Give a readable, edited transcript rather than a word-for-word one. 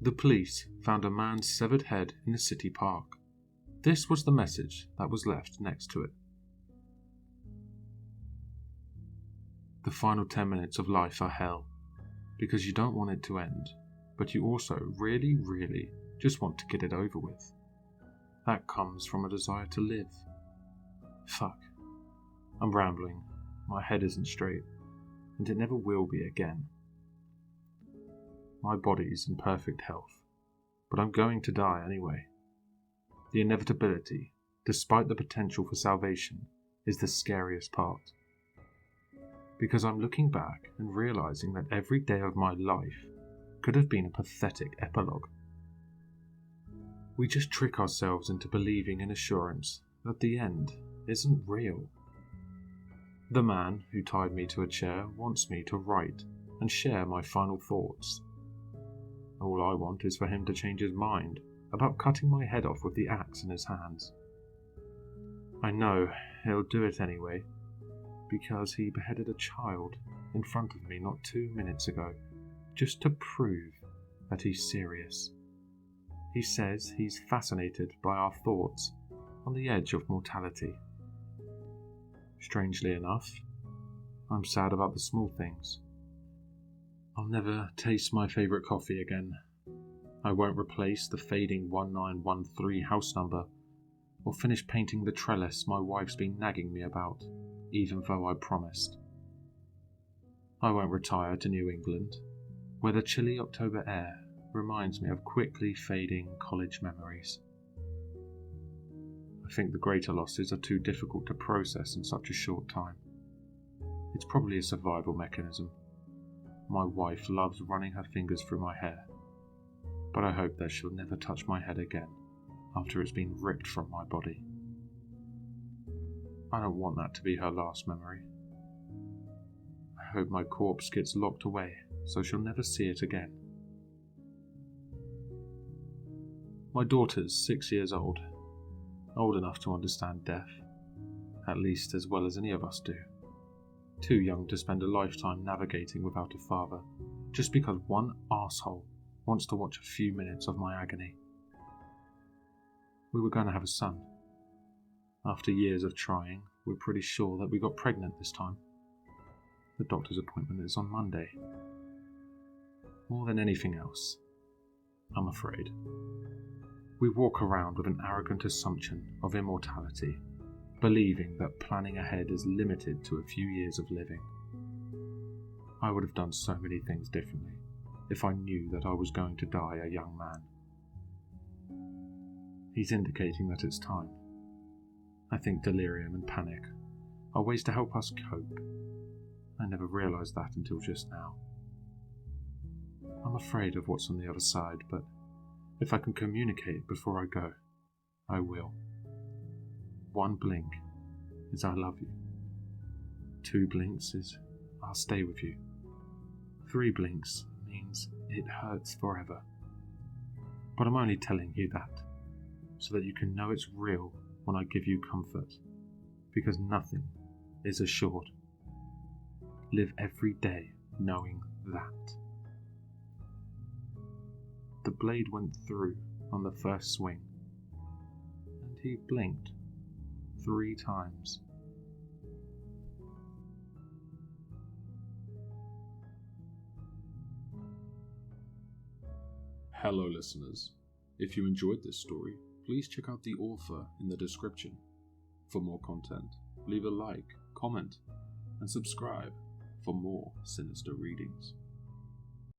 The police found a man's severed head in a city park. This was the message that was left next to it. The final 10 minutes of life are hell, because you don't want it to end, but you also really, really just want to get it over with. That comes from a desire to live. Fuck. I'm rambling. My head isn't straight, and it never will be again. My body's in perfect health, but I'm going to die anyway. The inevitability, despite the potential for salvation, is the scariest part. Because I'm looking back and realizing that every day of my life could have been a pathetic epilogue. We just trick ourselves into believing in assurance that the end isn't real. The man who tied me to a chair wants me to write and share my final thoughts. All I want is for him to change his mind about cutting my head off with the axe in his hands. I know he'll do it anyway, because he beheaded a child in front of me not 2 minutes ago, just to prove that he's serious. He says he's fascinated by our thoughts on the edge of mortality. Strangely enough, I'm sad about the small things. I'll never taste my favourite coffee again. I won't replace the fading 1913 house number, or finish painting the trellis my wife's been nagging me about, even though I promised. I won't retire to New England, where the chilly October air reminds me of quickly fading college memories. I think the greater losses are too difficult to process in such a short time. It's probably a survival mechanism. My wife loves running her fingers through my hair, but I hope that she'll never touch my head again after it's been ripped from my body. I don't want that to be her last memory. I hope my corpse gets locked away so she'll never see it again. My daughter's 6 years old enough to understand death, at least as well as any of us do. Too young to spend a lifetime navigating without a father, just because one arsehole wants to watch a few minutes of my agony. We were going to have a son. After years of trying, we're pretty sure that we got pregnant this time. The doctor's appointment is on Monday. More than anything else, I'm afraid. We walk around with an arrogant assumption of immortality, believing that planning ahead is limited to a few years of living. I would have done so many things differently if I knew that I was going to die a young man. He's indicating that it's time. I think delirium and panic are ways to help us cope. I never realised that until just now. I'm afraid of what's on the other side, but if I can communicate before I go, I will. 1 blink is I love you. 2 blinks is I'll stay with you. 3 blinks means it hurts forever. But I'm only telling you that so that you can know it's real when I give you comfort, because nothing is assured. Live every day knowing that. The blade went through on the first swing, and he blinked 3 times. Hello listeners, if you enjoyed this story, please check out the author in the description. For more content, leave a like, comment, and subscribe for more sinister readings.